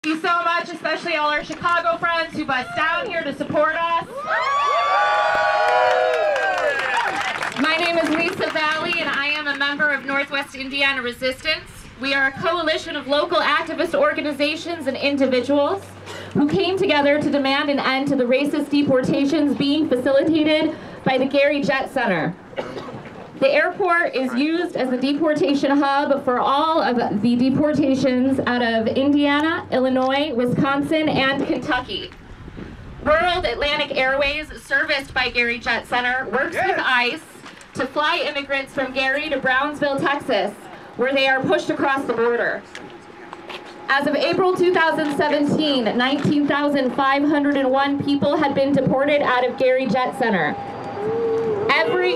Thank you so much, especially all our Chicago friends who bussed down here to support us. My name is Lisa Valley, and I am a member of Northwest Indiana Resistance. We are a coalition of local activist organizations and individuals who came together to demand an end to the racist deportations being facilitated by the Gary Jet Center. The airport is used as a deportation hub for all of the deportations out of Indiana, Illinois, Wisconsin, and Kentucky. World Atlantic Airways, serviced by Gary Jet Center, works with ICE to fly immigrants from Gary to Brownsville, Texas, where they are pushed across the border. As of April 2017, 19,501 people had been deported out of Gary Jet Center. Every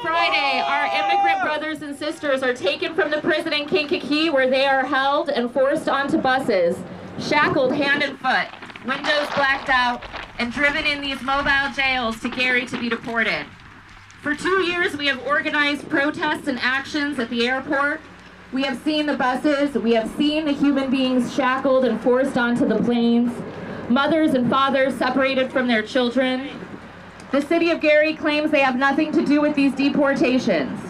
Friday, our immigrant brothers and sisters are taken from the prison in Kankakee, where they are held and forced onto buses, shackled hand and foot, windows blacked out, and driven in these mobile jails to Gary to be deported. For 2 years, we have organized protests and actions at the airport. We have seen the buses, we have seen the human beings shackled and forced onto the planes, mothers and fathers separated from their children. The city of Gary claims they have nothing to do with these deportations,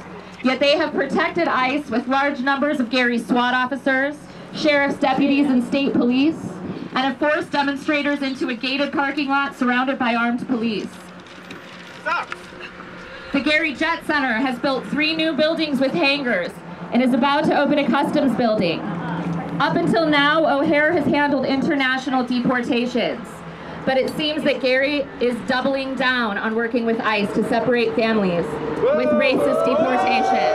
yet they have protected ICE with large numbers of Gary SWAT officers, sheriff's deputies, and state police, and have forced demonstrators into a gated parking lot surrounded by armed police. Stop. The Gary Jet Center has built 3 new buildings with hangars and is about to open a customs building. Up until now, O'Hare has handled international deportations, but it seems that Gary is doubling down on working with ICE to separate families with racist deportations.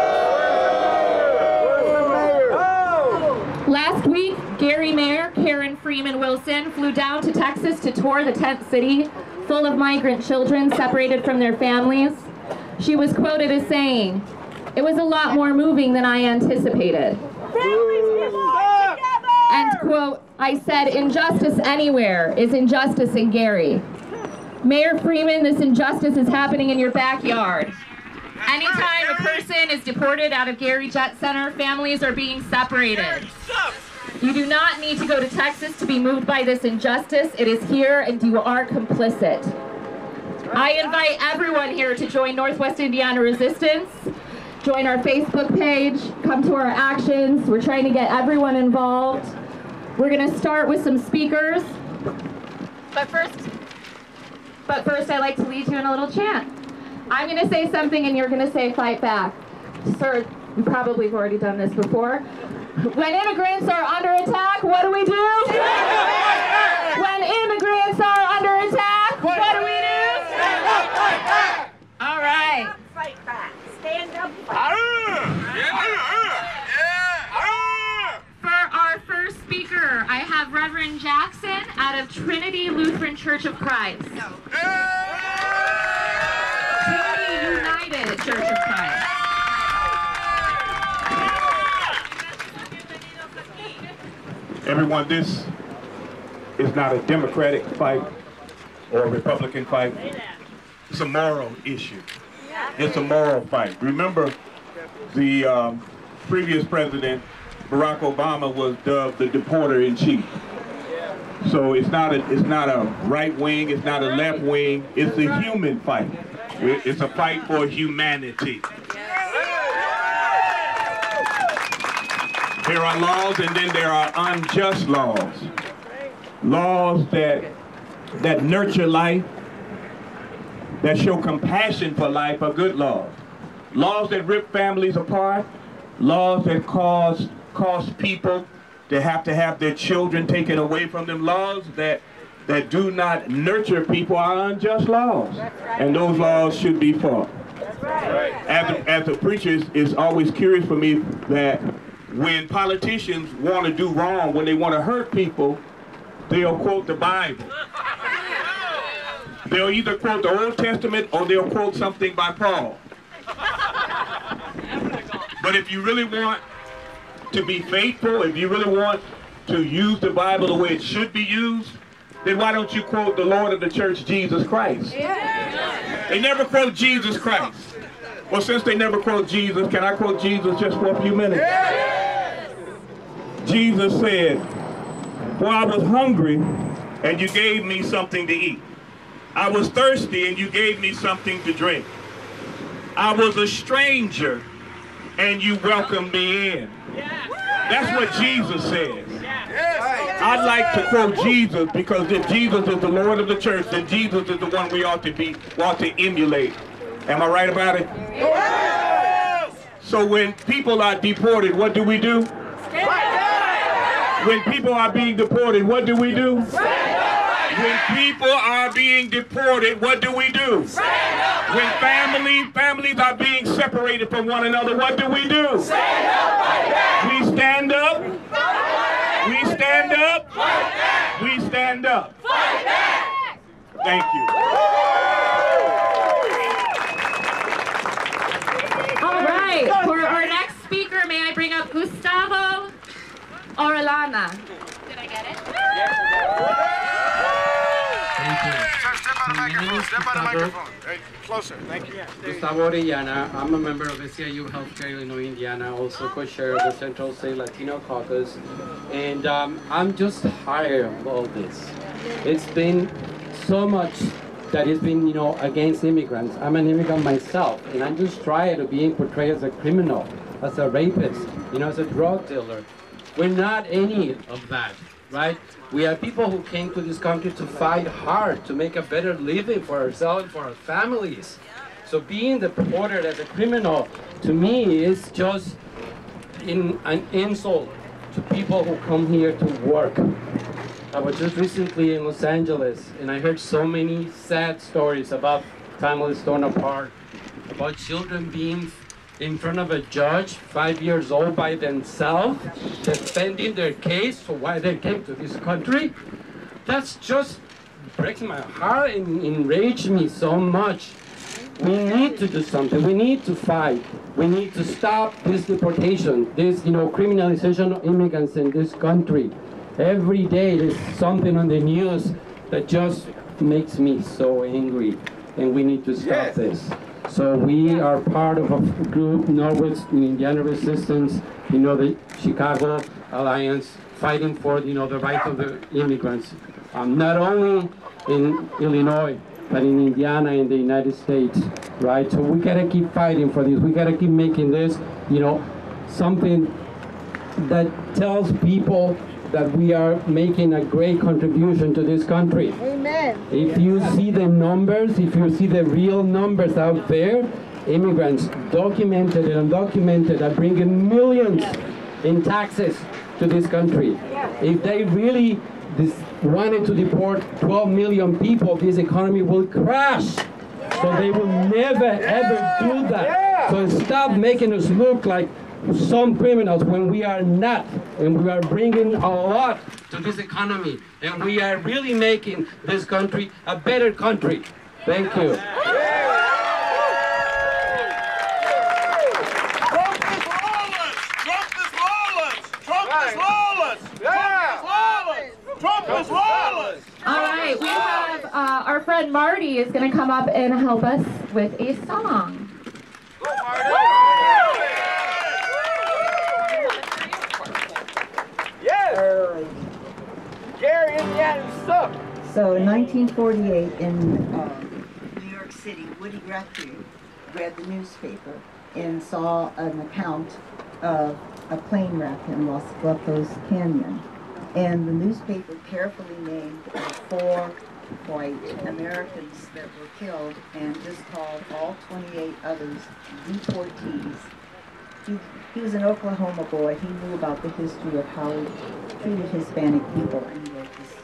Last week, Gary Mayor Karen Freeman Wilson flew down to Texas to tour the tent city full of migrant children separated from their families. She was quoted as saying, "It was a lot more moving than I anticipated." End quote. I said, "Injustice anywhere is injustice in Gary." Mayor Freeman, this injustice is happening in your backyard. Anytime a person is deported out of Gary Jet Center, families are being separated. You do not need to go to Texas to be moved by this injustice. It is here, and you are complicit. I invite everyone here to join Northwest Indiana Resistance, join our Facebook page, come to our actions. We're trying to get everyone involved. We're going to start with some speakers. But first I'd like to lead you in a little chant. I'm going to say something and you're going to say fight back. Sir, you probably have already done this before. When immigrants are under attack, what do we do? When immigrants are under attack, what do we do? All right. Fight back. Stand up. For our first speaker, I have Reverend Jackson out of Trinity Lutheran Church of Christ. Trinity United Church of Christ. Everyone, this is not a Democratic fight or a Republican fight. It's a moral issue. It's a moral fight. Remember, the previous president, Barack Obama, was dubbed the deporter-in-chief. So it's not a right wing, it's not a left wing, it's a human fight. It's a fight for humanity. There are laws, and then there are unjust laws. Laws that nurture life, that show compassion for life, are good laws. Laws that rip families apart, laws that cause people to have their children taken away from them, laws that do not nurture people are unjust laws. And those laws should be fought. As a preacher, it's always curious for me that when politicians want to do wrong, when they want to hurt people, they'll quote the Bible. They'll either quote the Old Testament or they'll quote something by Paul. But if you really want to be faithful, if you really want to use the Bible the way it should be used, then why don't you quote the Lord of the church, Jesus Christ? They never quote Jesus Christ. Well, since they never quote Jesus, can I quote Jesus just for a few minutes? Jesus said, "For I was hungry, and you gave me something to eat. I was thirsty, and you gave me something to drink. I was a stranger, and you welcomed me in." That's what Jesus says. I'd like to quote Jesus, because if Jesus is the Lord of the church, then Jesus is the one we ought to emulate. Am I right about it? So when people are deported, what do we do? When people are being deported, what do we do? When people are being deported, what do we do? When families are being separated from one another, what do we do? We stand up. We stand up. We stand up. Thank you. All right, for our next speaker, may I bring up Gustavo Orellana. Did I get it? Thank you. Sir, step on the microphone. Step on the microphone. Hey, closer. Thank you. Gustavo Orellana. I'm a member of SCIU Healthcare Illinois, Indiana, also co-chair of the Central State Latino Caucus. And I'm just tired of all this. It's been so much that has been, against immigrants. I'm an immigrant myself, and I'm just tired of being portrayed as a criminal, as a rapist, as a drug dealer. We're not any of that, right? We are people who came to this country to fight hard, to make a better living for ourselves and for our families. So being deported as a criminal, to me, is just an insult to people who come here to work. I was just recently in Los Angeles, and I heard so many sad stories about families torn apart, about children being in front of a judge, 5 years old by themselves, defending their case for why they came to this country. That's just breaks my heart and enraged me so much. We need to do something. We need to fight. We need to stop this deportation, this criminalization of immigrants in this country. Every day there's something on the news that just makes me so angry, and we need to stop this. So we are part of a group, Northwest Indiana Resistance, the Chicago Alliance, fighting for the right of the immigrants, not only in Illinois, but in Indiana, in the United States, right? So we gotta keep fighting for this. We gotta keep making this, something that tells people that we are making a great contribution to this country. Amen. If you see the numbers, if you see the real numbers out there, immigrants, documented and undocumented, are bringing millions in taxes to this country. If they really wanted to deport 12 million people, this economy will crash. So they will never, ever do that. So stop making us look like some criminals when we are not, and we are bringing a lot to this economy, and we are really making this country a better country. Thank you. Trump is lawless! Trump is lawless! Trump is lawless! All right, we have our friend Marty is going to come up and help us with a song. Go, Marty! Yes! Gary, Indiana, suck! So in 1948 in New York City, Woody Guthrie read the newspaper and saw an account of a plane wreck in Los Gatos Canyon. And the newspaper carefully named the 4 white Americans that were killed and just called all 28 others deportees. He was an Oklahoma boy. He knew about the history of how we treated Hispanic people, and he wrote this song.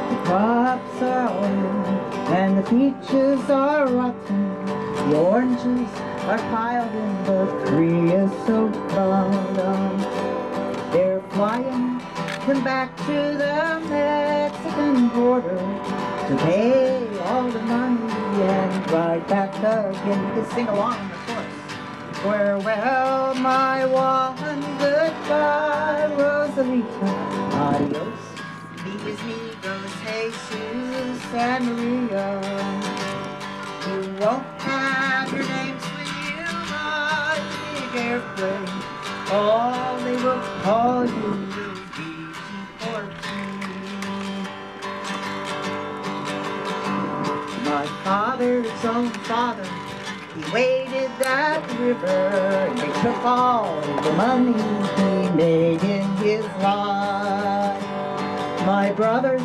The crops are old and the peaches are rotten. The oranges are piled in the creosote bottom. They're flying them back to the Mexican border to pay all the money and ride back again. You can sing along in the chorus. Farewell, my one, goodbye, Rosalita. Adios, mi goes Jesus and Maria. You won't have your names when you ride the big airplane. All they will call you will be Deported. My father's own father, he waded that river, and they took all the money he made in his life. My brothers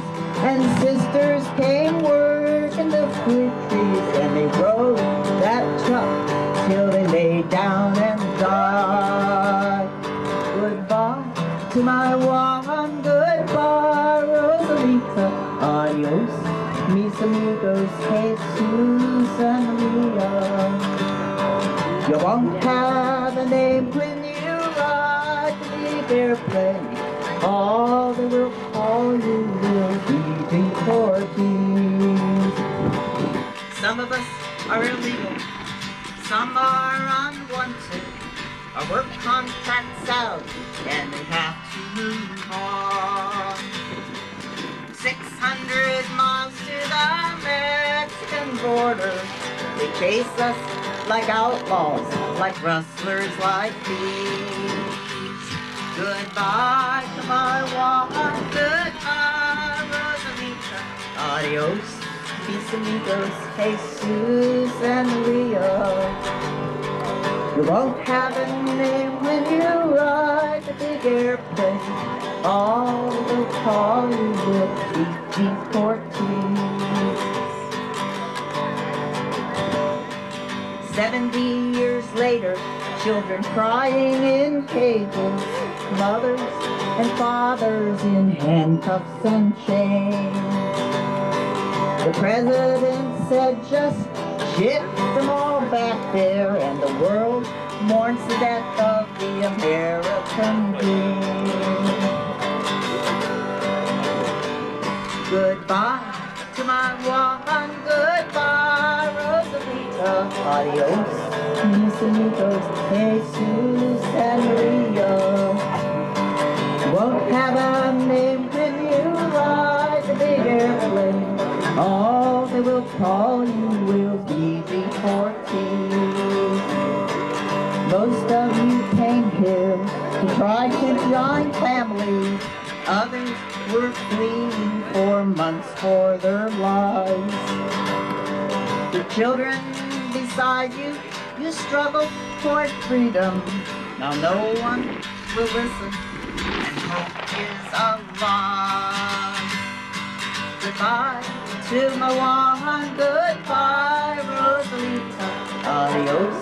and sisters came working the fruit trees, and they rode that truck till they lay down and died. Goodbye to my one, goodbye Rosalita, adios mis amigos Jesus and Maria. You won't have a name when you ride the big airplane. All they will call you will be deportees. Some of us are illegal, some are unwanted. Our work contract's out and they have to move on. 600 miles to the Mexican border. They chase us like outlaws, like rustlers, like thieves. Goodbye to my one, goodbye Rosalita. Adios, mis amigos, Jesus and Maria. You won't have a name when you ride the big airplane. All they'll call you will be deportees. 70 years later, children crying in cages, mothers and fathers in handcuffs and chains. The president said just ship them all back there, and the world mourns the death of the American dream. Goodbye to my one, goodbye Rosalita, adios mis amigos Jesus and Maria. You won't have a name when you ride the big airplane. All they will call you will be deportees. Most of you came here to try to join families. Others were fleeing for months for their lives. The children beside you, you struggle for freedom. Now no one will listen, and hope is alive. Goodbye to my one, goodbye Rosalita. Adios,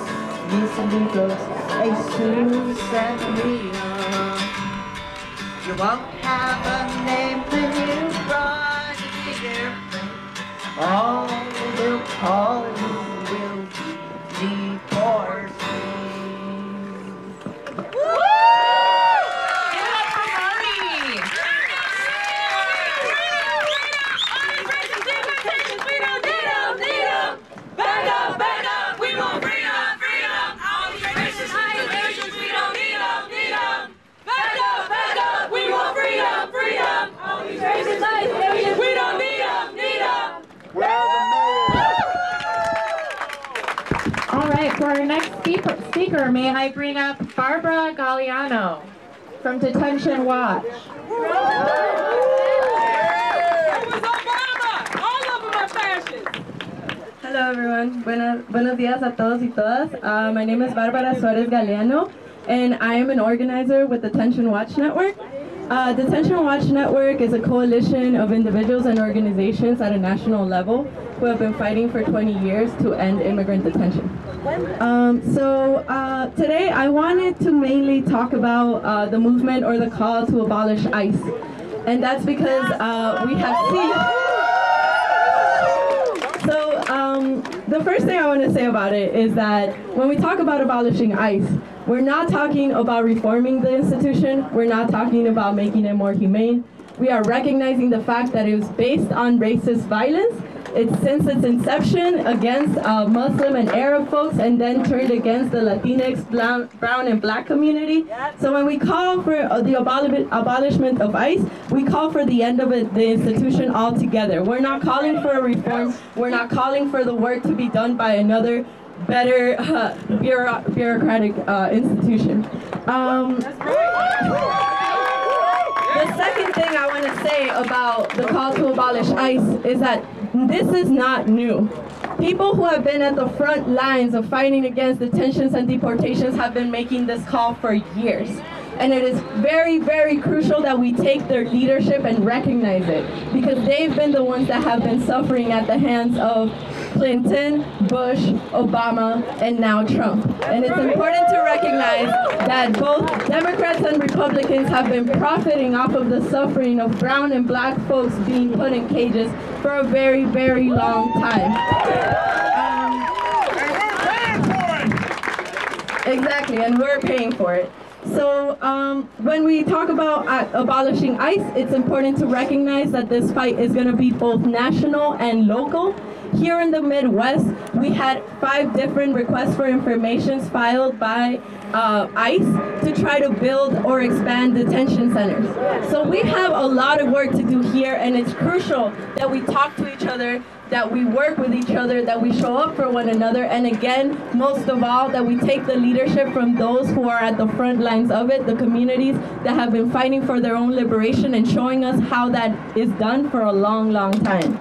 mis amigos, Jesus and Maria. You won't have a name when you ride the big airplane. All they'll call you will be deportees. All right, for our next speaker, may I bring up Barbara Galliano from Detention Watch. Hello everyone, buenos días a todos y todas. My name is Barbara Suarez Galliano, and I am an organizer with Detention Watch Network. Detention Watch Network is a coalition of individuals and organizations at a national level who have been fighting for 20 years to end immigrant detention. Today I wanted to mainly talk about the movement or the call to abolish ICE. And that's because we have seen... The first thing I want to say about it is that when we talk about abolishing ICE, we're not talking about reforming the institution, we're not talking about making it more humane. We are recognizing the fact that it was based on racist violence It's since its inception against Muslim and Arab folks, and then turned against the Latinx, brown and black community. So when we call for the abolishment of ICE, we call for the end of the institution altogether. We're not calling for a reform. We're not calling for the work to be done by another better bureaucratic institution. The second thing I want to say about the call to abolish ICE is that this is not new. People who have been at the front lines of fighting against detentions and deportations have been making this call for years. And it is very, very crucial that we take their leadership and recognize it, because they've been the ones that have been suffering at the hands of Clinton, Bush, Obama, and now Trump. And it's important to recognize that both Democrats and Republicans have been profiting off of the suffering of brown and black folks being put in cages for a very, very long time. Exactly, and we're paying for it. So when we talk about abolishing ICE, it's important to recognize that this fight is going to be both national and local. Here in the Midwest, we had 5 different requests for information filed by ICE to try to build or expand detention centers. So we have a lot of work to do here, and it's crucial that we talk to each other, that we work with each other, that we show up for one another, and again, most of all, that we take the leadership from those who are at the front lines of it, the communities that have been fighting for their own liberation and showing us how that is done for a long, long time.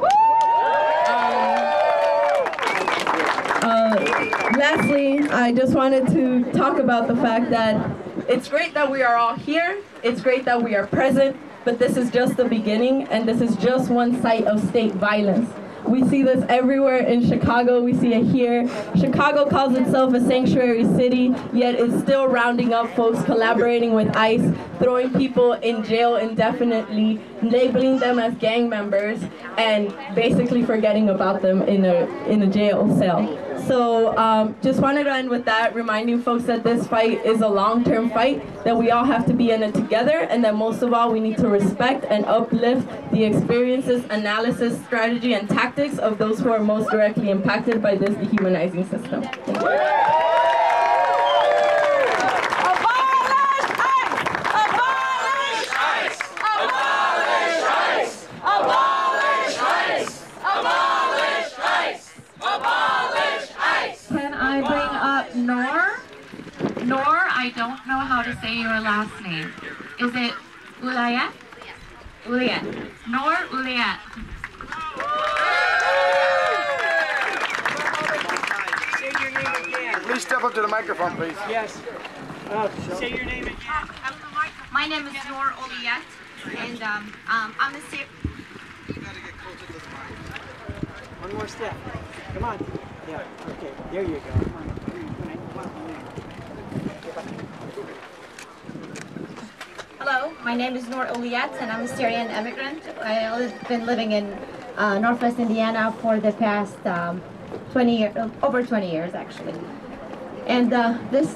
Lastly, I just wanted to talk about the fact that it's great that we are all here, it's great that we are present, but this is just the beginning, and this is just one site of state violence. We see this everywhere in Chicago. We see it here. Chicago calls itself a sanctuary city, yet is still rounding up folks, collaborating with ICE, throwing people in jail indefinitely, labeling them as gang members, and basically forgetting about them in a jail cell. So just wanted to end with that, reminding folks that this fight is a long-term fight, that we all have to be in it together, and that most of all we need to respect and uplift the experiences, analysis, strategy, and tactics of those who are most directly impacted by this dehumanizing system. Thank you. I don't know how to say your last name. Is it Ulayat? Ulayat. Noor Ulayat. Say your name again. Please step up to the microphone, please. Yes. Say your name again. My name is Noor Ulayat, and I'm a Syrian. You gotta get closer to the mic. One more step. Come on. Yeah. Okay. There you go. Come on. Hello, my name is Noor Ulayat, and I'm a Syrian immigrant. I've been living in Northwest Indiana for the past 20 years, over 20 years actually. And this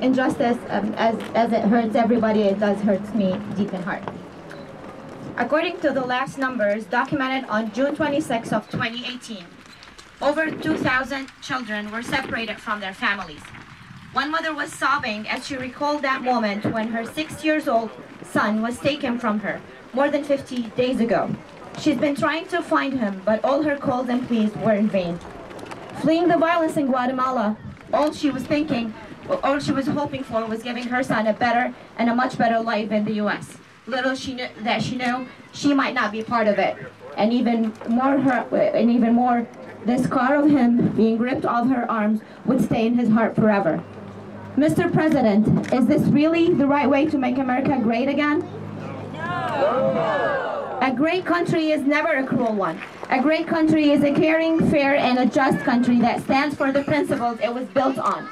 injustice, as it hurts everybody, it does hurt me deep in heart. According to the last numbers documented on June 26 of 2018, over 2,000 children were separated from their families. One mother was sobbing as she recalled that moment when her 6-year-old son was taken from her more than 50 days ago. She's been trying to find him, but all her calls and pleas were in vain. Fleeing the violence in Guatemala, all she was hoping for was giving her son a better and a much better life in the U.S. Little she knew she might not be part of it, and even more, the scar of him being ripped off her arms would stay in his heart forever. Mr. President, is this really the right way to make America great again? No! A great country is never a cruel one. A great country is a caring, fair, and a just country that stands for the principles it was built on.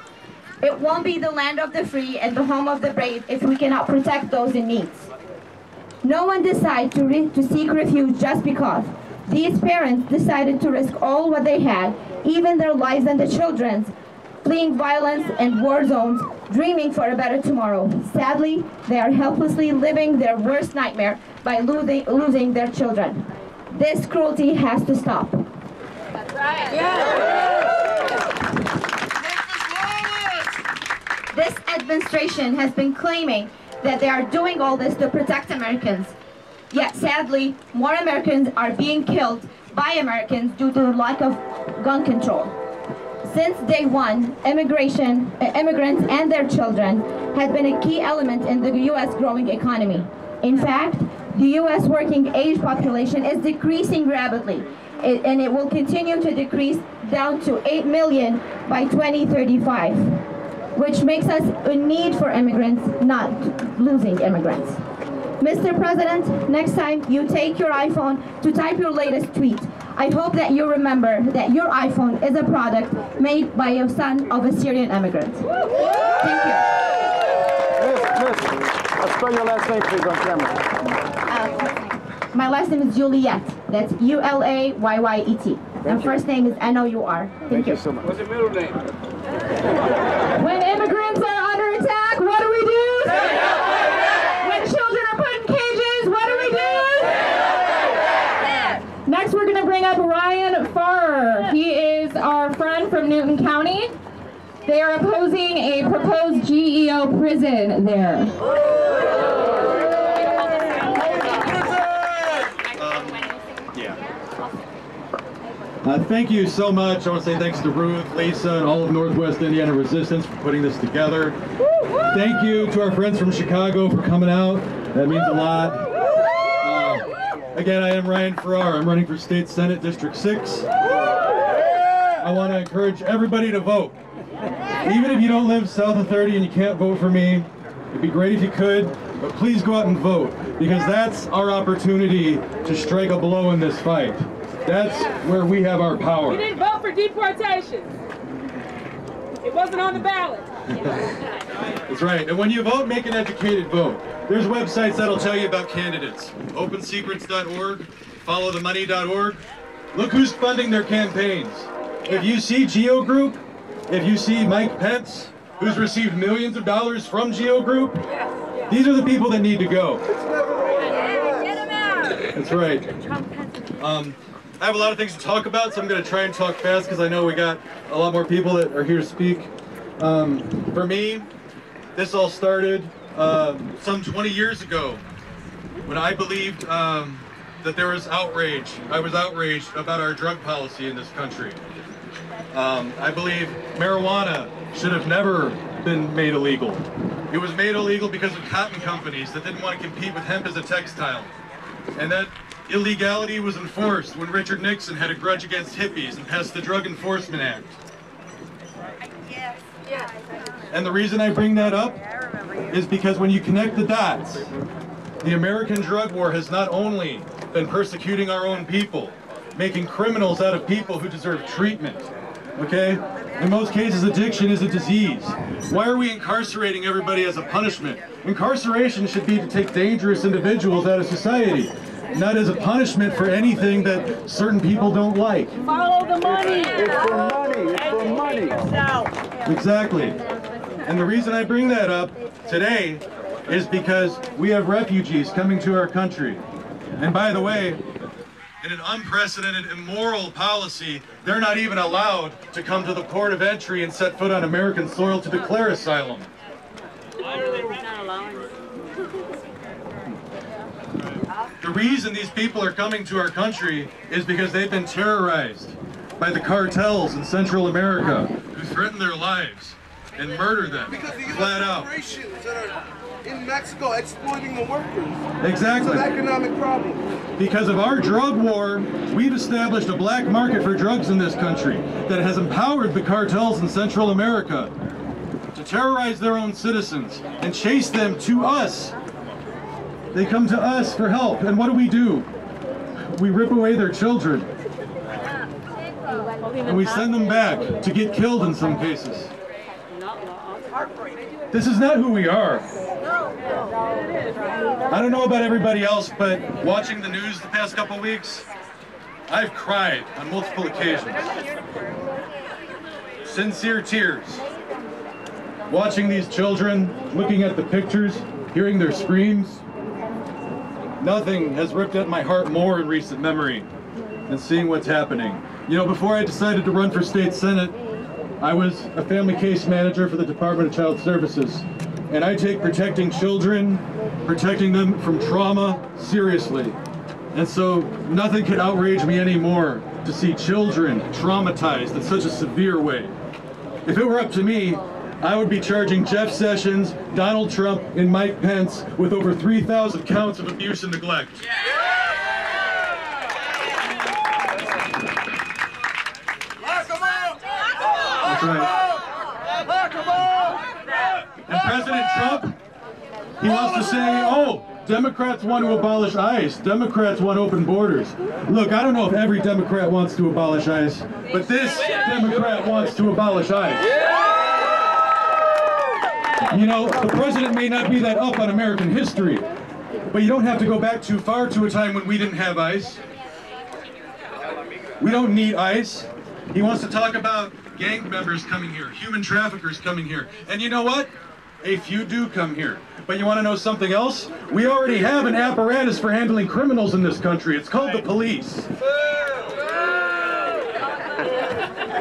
It won't be the land of the free and the home of the brave if we cannot protect those in need. No one decides to seek refuge just because. These parents decided to risk all what they had, even their lives and the children's, fleeing violence and war zones, dreaming for a better tomorrow. Sadly, they are helplessly living their worst nightmare by losing their children. This cruelty has to stop. This administration has been claiming that they are doing all this to protect Americans. Yet sadly, more Americans are being killed by Americans due to the lack of gun control. Since day one, immigrants and their children have been a key element in the U.S. growing economy. In fact, the U.S. working age population is decreasing rapidly, and it will continue to decrease down to 8 million by 2035, which makes us in need for immigrants, not losing immigrants. Mr. President, next time you take your iPhone to type your latest tweet, I hope that you remember that your iPhone is a product made by a son of a Syrian immigrant. Thank you. Miss, spell your last name, please, on camera. My last name is Juliet. That's U-L-A-Y-Y-E-T. And first name is N-O-U-R. Thank you so much. What's your middle name? When immigrants are under attack, what do we do? When children are put in cages, what do we do? Next, we're going to bring up Ryan Farrer. He is our friend from Newton County. They are opposing a proposed GEO prison there. Thank you so much. I want to say thanks to Ruth, Lisa, and all of Northwest Indiana Resistance for putting this together. Thank you to our friends from Chicago for coming out. That means a lot. Again, I am Ryan Farrar. I'm running for State Senate District 6. I want to encourage everybody to vote. Even if you don't live south of 30 and you can't vote for me, it'd be great if you could, but please go out and vote, because that's our opportunity to strike a blow in this fight. That's where we have our power. You didn't vote for deportation. It wasn't on the ballot. That's right. And when you vote, make an educated vote. There's websites that'll tell you about candidates. OpenSecrets.org, FollowTheMoney.org. Look who's funding their campaigns. If you see Geo Group, if you see Mike Pence, who's received millions of dollars from Geo Group, these are the people that need to go. That's right. I have a lot of things to talk about, so I'm going to try and talk fast because I know we got a lot more people that are here to speak. For me, this all started some 20 years ago when I believed that there was outrage. I was outraged about our drug policy in this country. I believe marijuana should have never been made illegal. It was made illegal because of cotton companies that didn't want to compete with hemp as a textile. And that illegality was enforced when Richard Nixon had a grudge against hippies and passed the Drug Enforcement Act. And the reason I bring that up is because when you connect the dots, the American drug war has not only been persecuting our own people, making criminals out of people who deserve treatment, okay? In most cases, addiction is a disease. Why are we incarcerating everybody as a punishment? Incarceration should be to take dangerous individuals out of society, not as a punishment for anything that certain people don't like. Follow the money. It's for money. It's for money. Exactly. And the reason I bring that up today is because we have refugees coming to our country. And by the way, in an unprecedented immoral policy, they're not even allowed to come to the port of entry and set foot on American soil to declare asylum. Why are they not allowing it? The reason these people are coming to our country is because they've been terrorized by the cartels in Central America who threaten their lives and murder them flat out. Corporations that are in Mexico exploiting the workers. Exactly. It's an economic problem. Because of our drug war, we've established a black market for drugs in this country that has empowered the cartels in Central America to terrorize their own citizens and chase them to us. They come to us for help, and what do? We rip away their children. And we send them back to get killed in some cases. This is not who we are. I don't know about everybody else, but watching the news the past couple weeks, I've cried on multiple occasions. Sincere tears. Watching these children, looking at the pictures, hearing their screams. Nothing has ripped at my heart more in recent memory than seeing what's happening. You know, before I decided to run for state senate, I was a family case manager for the Department of Child Services. And I take protecting children, protecting them from trauma, seriously. And so nothing could outrage me anymore to see children traumatized in such a severe way. If it were up to me, I would be charging Jeff Sessions, Donald Trump, and Mike Pence with over 3,000 counts of abuse and neglect. That's right. And President Trump, he wants to say, oh, Democrats want to abolish ICE. Democrats want open borders. Look, I don't know if every Democrat wants to abolish ICE, but this Democrat wants to abolish ICE. You know, the president may not be that up on American history, but you don't have to go back too far to a time when we didn't have ICE. We don't need ICE. He wants to talk about gang members coming here, human traffickers coming here. And you know what? A few do come here. But you want to know something else? We already have an apparatus for handling criminals in this country. It's called the police.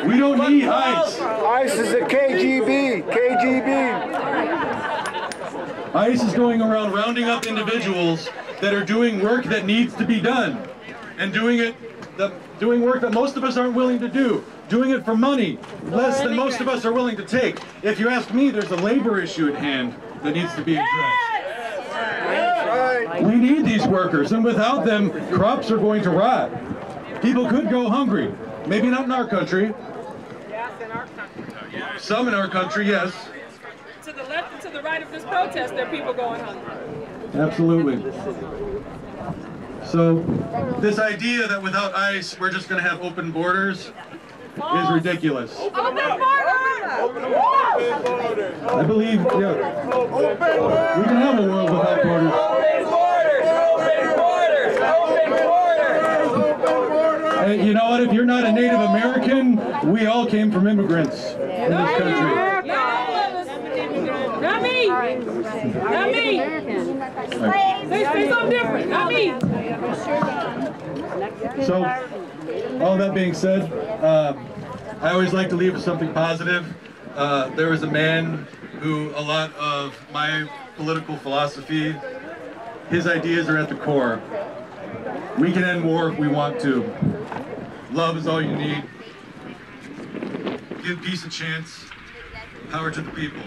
We don't need ICE. ICE is the KGB. ICE is going around rounding up individuals that are doing work that needs to be done. And doing work that most of us aren't willing to do. Doing it for money, less than most of us are willing to take. If you ask me, there's a labor issue at hand that needs to be addressed. We need these workers, and without them, crops are going to rot. People could go hungry. Maybe not in our country. Yes, in our country. Some in our country, yes. To the left and to the right of this protest, there are people going hungry. Absolutely. So, this idea that without ICE, we're just going to have open borders is ridiculous. Open borders! I believe, yeah, we can have a world without borders. Hey, you know what? If you're not a Native American, we all came from immigrants in this country. Not me! Not me! Say something different, not me! So, all that being said, I always like to leave with something positive. There was a man who a lot of my political philosophy, his ideas are at the core. We can end war if we want to. Love is all you need. Give peace a chance. Power to the people.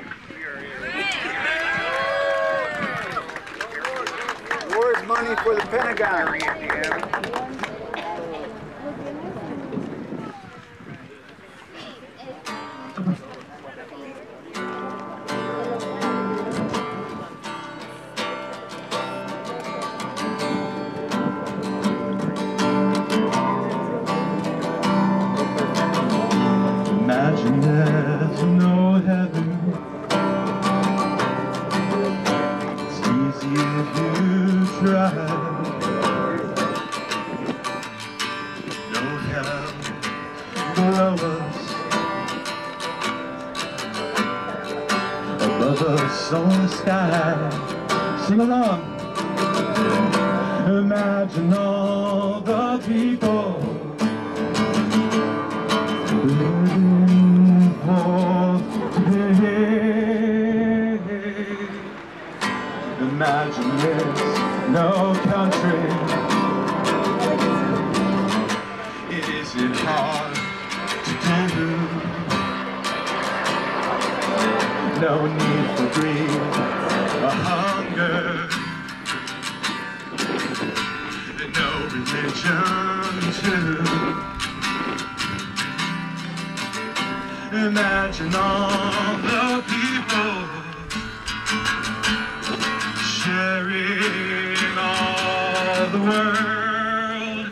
War is money for the Pentagon. Imagine there's no heaven. It's easy if you try. No hell below us, above us on the sky. Sing along. Imagine all the people living for today. Imagine there's no country. It isn't hard to do. No need for greed or hunger. No religion too. Imagine all the people sharing all the world.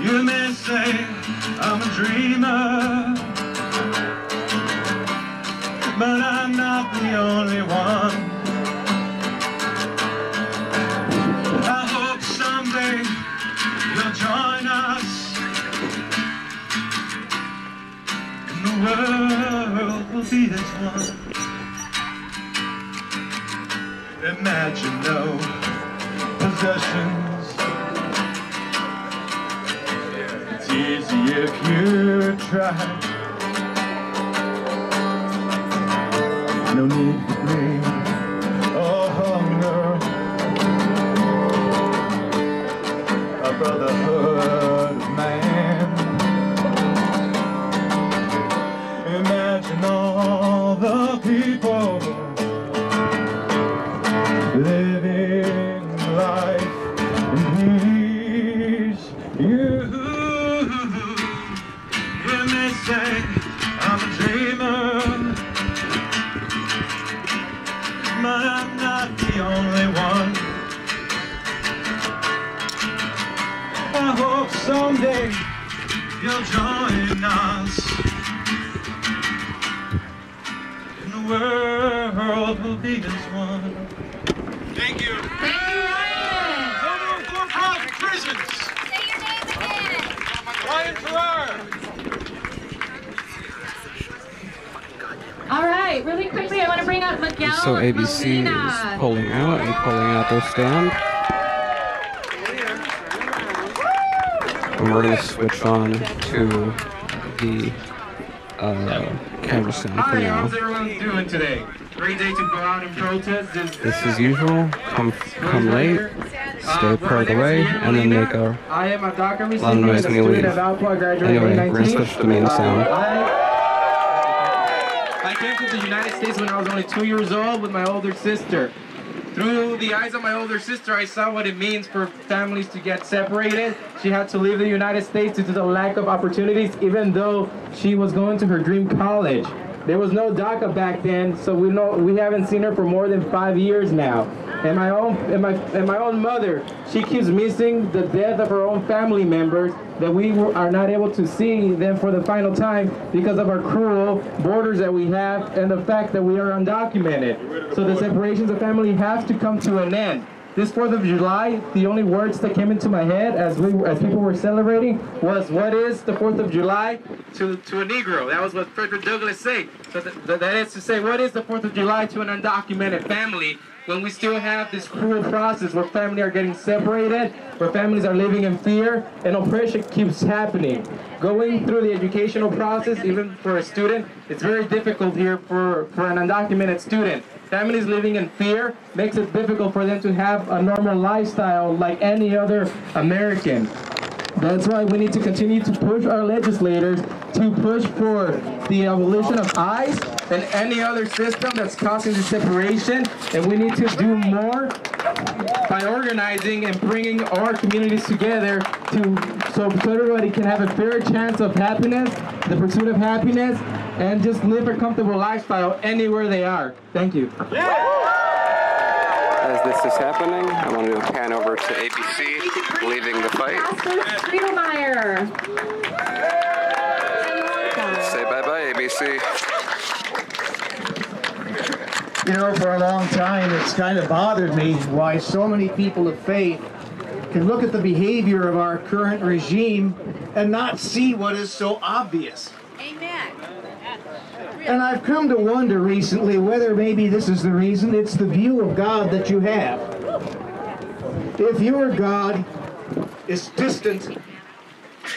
You may say I'm a dreamer, but I'm not the only one. I hope someday you'll join us. The world will be as one. Imagine no possessions. easy if you try. No need for greed or hunger, a brotherhood of man. Imagine all the people living life in peace. You may say I'm a dreamer, but I'm not the only one. I hope someday you'll join us, and the world will be as one. Thank you. Thank you, Ryan. For prisons. Say your name again. Ryan Farrar. All right, really quickly, I want to bring up Miguel. So ABC Molina. is pulling out and pulling out their stand. And we're going to switch on to the camera stand for Hi, now. how's everyone doing today? Great day to go out and protest. This is usual. Come late, stay part of the way, and then make a I am a DACA lot of noise when you leave. graduating Anyway, in we're going to 2019. switch to the main sound. I came to the United States when I was only 2 years old with my older sister. Through the eyes of my older sister, I saw what it means for families to get separated. She had to leave the United States due to the lack of opportunities, even though she was going to her dream college. There was no DACA back then, so we haven't seen her for more than 5 years now. And my own mother, she keeps missing the death of her own family members, that we are not able to see them for the final time because of our cruel borders that we have and the fact that we are undocumented. So the separations of family have to come to an end. This 4th of July, the only words that came into my head as people were celebrating was, what is the 4th of July to a Negro? That was what Frederick Douglass said. So that is to say, what is the 4th of July to an undocumented family when we still have this cruel process where families are getting separated, where families are living in fear, and oppression keeps happening. Going through the educational process, even for a student, it's very difficult here for an undocumented student. Families living in fear makes it difficult for them to have a normal lifestyle like any other American. That's why we need to continue to push our legislators to push for the abolition of ICE and any other system that's causing the separation. And we need to do more by organizing and bringing our communities together so everybody can have a fair chance of happiness, the pursuit of happiness, and just live a comfortable lifestyle anywhere they are. Thank you. As this is happening, I want to pan over to ABC, leading the fight. Friedelmeier. Say bye-bye, ABC. You know, for a long time, it's kind of bothered me why so many people of faith can look at the behavior of our current regime and not see what is so obvious. Amen. And I've come to wonder recently whether maybe this is the reason. It's the view of God that you have. If your God is distant,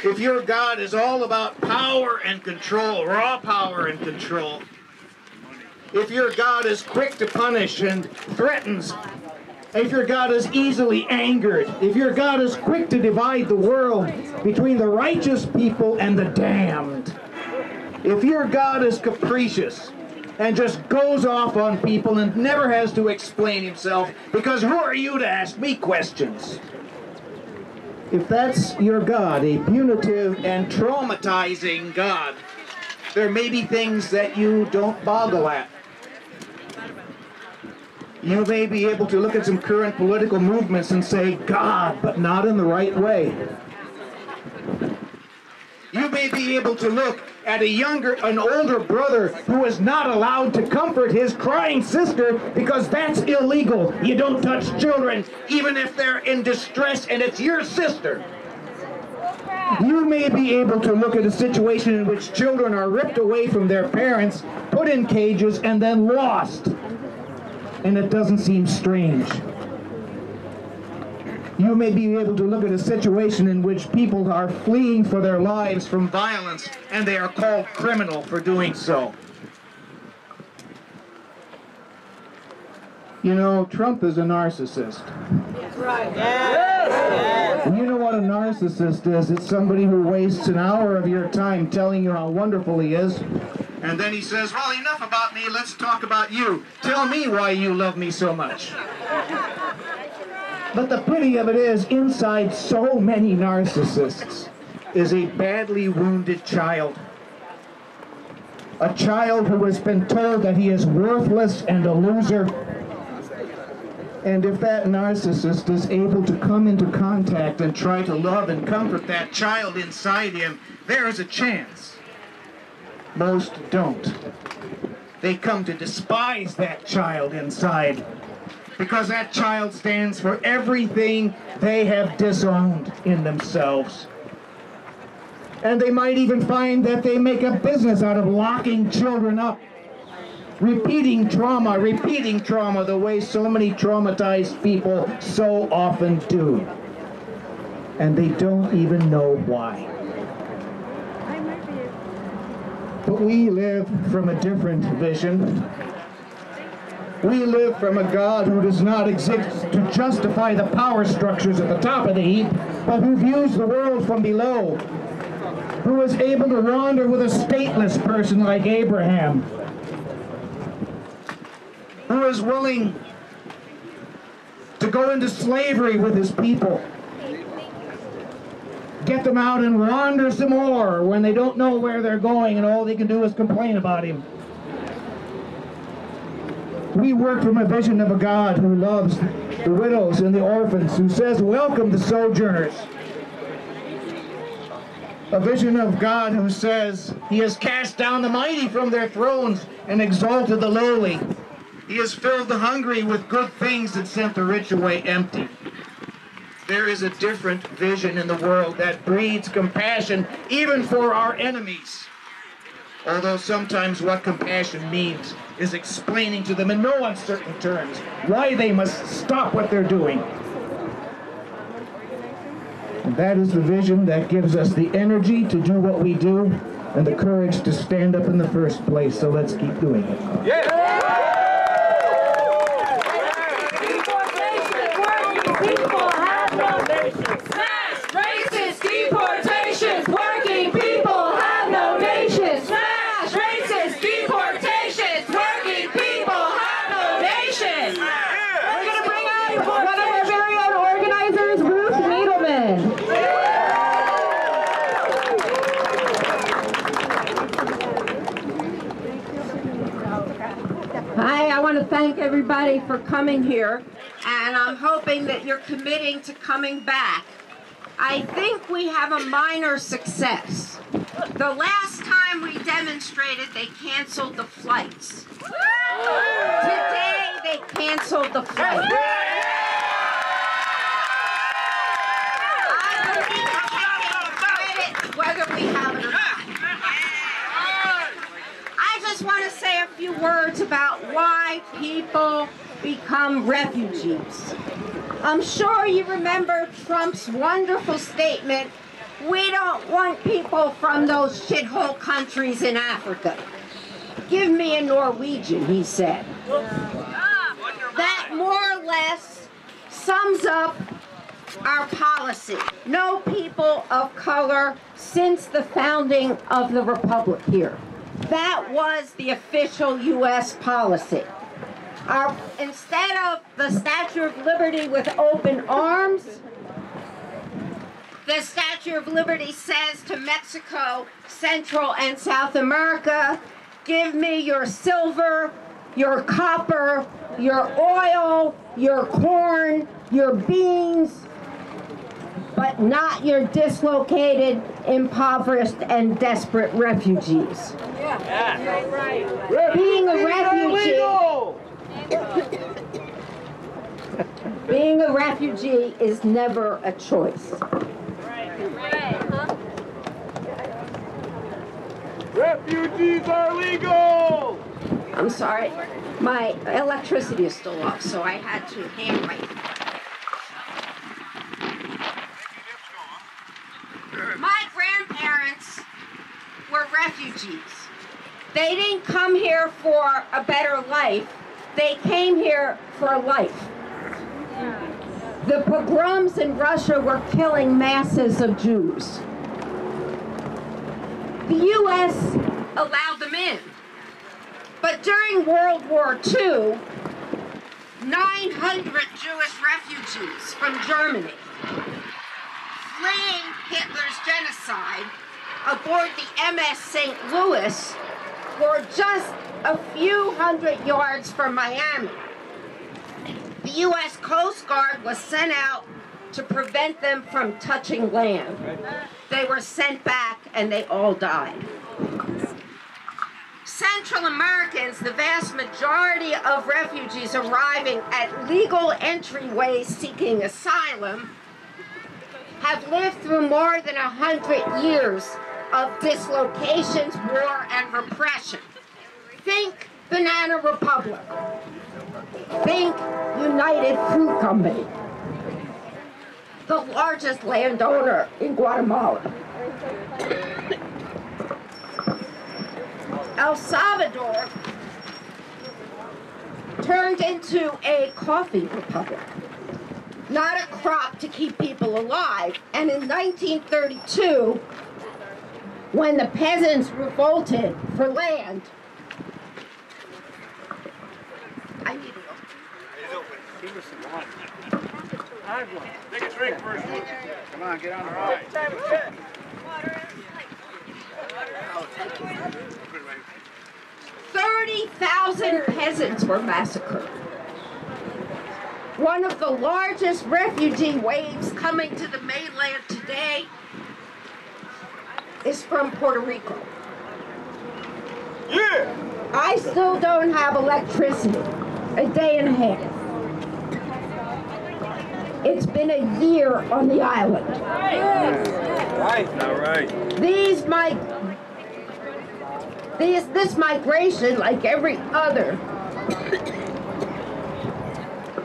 if your God is all about power and control, raw power and control, if your God is quick to punish and threatens, if your God is easily angered, if your God is quick to divide the world between the righteous people and the damned, if your God is capricious and just goes off on people and never has to explain himself, because who are you to ask me questions? If that's your God, a punitive and traumatizing God, there may be things that you don't boggle at. You may be able to look at some current political movements and say, God, but not in the right way. You may be able to look at an older brother who is not allowed to comfort his crying sister because that's illegal. You don't touch children, even if they're in distress and it's your sister. You may be able to look at a situation in which children are ripped away from their parents, put in cages, and then lost. And it doesn't seem strange. You may be able to look at a situation in which people are fleeing for their lives from violence, and they are called criminal for doing so. You know, Trump is a narcissist. That's right. Yes. And you know what a narcissist is? It's somebody who wastes an hour of your time telling you how wonderful he is, and then he says, well, enough about me, let's talk about you. Tell me why you love me so much. But the pity of it is, inside so many narcissists is a badly wounded child. A child who has been told that he is worthless and a loser. And if that narcissist is able to come into contact and try to love and comfort that child inside him, there is a chance. Most don't. They come to despise that child inside, because that child stands for everything they have disowned in themselves. And they might even find that they make a business out of locking children up, repeating trauma, the way so many traumatized people so often do. And they don't even know why. But we live from a different vision. We live from a God who does not exist to justify the power structures at the top of the heap, but who views the world from below, who is able to wander with a stateless person like Abraham, who is willing to go into slavery with his people, get them out and wander some more when they don't know where they're going and all they can do is complain about him. We work from a vision of a God who loves the widows and the orphans, who says, welcome the sojourners. A vision of God who says, he has cast down the mighty from their thrones and exalted the lowly. He has filled the hungry with good things and sent the rich away empty. There is a different vision in the world that breeds compassion even for our enemies. Although sometimes what compassion means is explaining to them in no uncertain terms why they must stop what they're doing. And that is the vision that gives us the energy to do what we do and the courage to stand up in the first place. So let's keep doing it. Yeah. People have no nations. Smash racist deportations. Working people have no nations. Smash racist deportations. Working people have no nations. We're going to bring out one of our very own organizers, Ruth Needleman. Hi, I want to thank everybody for coming here, and I'm hoping that you're committing to coming back. I think we have a minor success. The last time we demonstrated, they canceled the flights. Today, they canceled the flights. I believe we can take credit whether we have it or not. I just want to say a few words about why people become refugees. I'm sure you remember Trump's wonderful statement, we don't want people from those shithole countries in Africa. Give me a Norwegian, he said. That more or less sums up our policy. No people of color since the founding of the Republic here. That was the official U.S. policy. Instead of the Statue of Liberty with open arms, the Statue of Liberty says to Mexico, Central and South America, give me your silver, your copper, your oil, your corn, your beans, but not your dislocated, impoverished, and desperate refugees. Being a refugee is never a choice. Refugees are legal! I'm sorry, my electricity is still off, so I had to handwrite. refugees. They didn't come here for a better life. They came here for life. The pogroms in Russia were killing masses of Jews. The U.S. allowed them in. But during World War II, 900 Jewish refugees from Germany, fleeing Hitler's genocide aboard the MS St. Louis, were just a few hundred yards from Miami. The U.S. Coast Guard was sent out to prevent them from touching land. They were sent back and they all died. Central Americans, the vast majority of refugees arriving at legal entryways seeking asylum, have lived through more than 100 years of dislocations, war, and repression. Think Banana Republic. Think United Fruit Company, the largest landowner in Guatemala. El Salvador turned into a coffee republic, not a crop to keep people alive. And in 1932, when the peasants revolted for land, I need to go. Give us some water. I have one. Take a drink first. Come on, get on the road. 30,000 peasants were massacred. One of the largest refugee waves coming to the mainland today is from Puerto Rico. Yeah! I still don't have electricity. A day and a half. It's been a year on the island. Right. All right. This migration, like every other,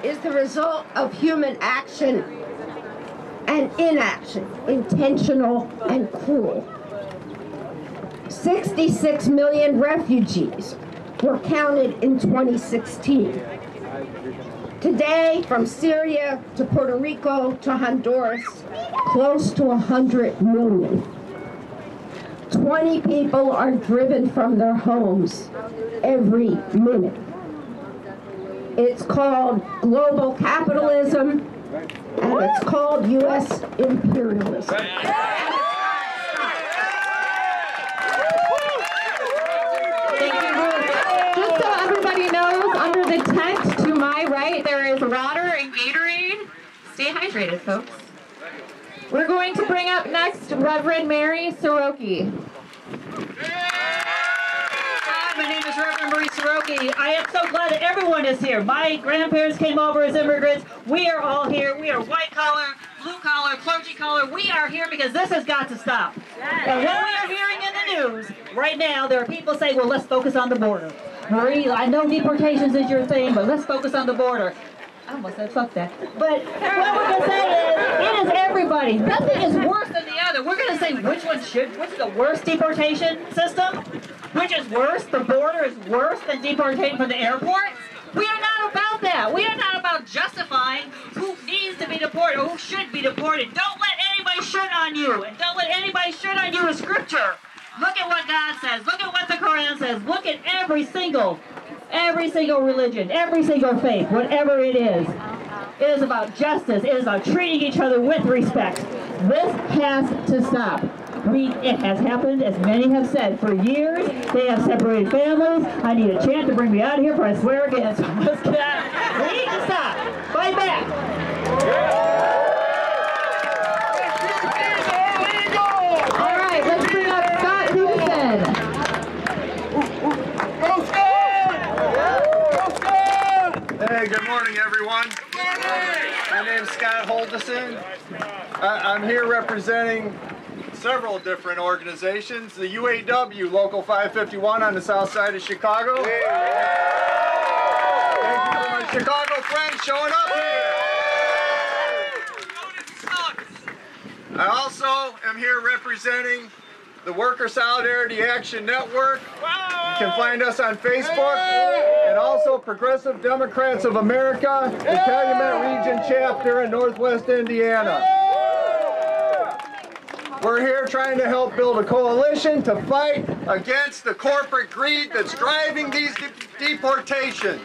is the result of human action and inaction, intentional and cruel. 66 million refugees were counted in 2016. Today, from Syria to Puerto Rico to Honduras, close to 100 million. 20 people are driven from their homes every minute. It's called global capitalism, and it's called U.S. imperialism. Just so everybody knows, under the tent to my right, there is water and Gatorade. Stay hydrated, folks. We're going to bring up next Reverend Mary Soroki. Hi, my name is Reverend Marie Soroki. I am so glad that everyone is here. My grandparents came over as immigrants. We are all here. We are white collar, blue collar, clergy collar. We are here because this has got to stop. And what we are hearing in the news right now, there are people saying, well, let's focus on the border. Marie, I know deportations is your thing, but let's focus on the border. I almost said fuck that. But what we're going to say is, it is everybody. Nothing is worse than the other. We're going to say which is the worst deportation system? Which is worse? The border is worse than deportating from the airports? We are not about that. We are not about justifying who needs to be deported or who should be deported. Don't let anybody shit on you. And don't let anybody shit on you with scripture. Look at what God says. Look at what the Quran says. Look at every single religion, every single faith, whatever it is. It is about justice. It is about treating each other with respect. This has to stop. It has happened, as many have said, for years. They have separated families. I need a chant to bring me out of here, before I swear again. So let's get out. We need to stop. Fight back. All right, let's bring up Scott Peterson. Hey, good morning, everyone. My name's Scott Holdison. I'm here representing several different organizations. The UAW, Local 551 on the south side of Chicago. Thank you for my Chicago friends showing up here. I also am here representing the Worker Solidarity Action Network. You can find us on Facebook, and also Progressive Democrats of America, the Calumet Region Chapter in Northwest Indiana. We're here trying to help build a coalition to fight against the corporate greed that's driving these deportations.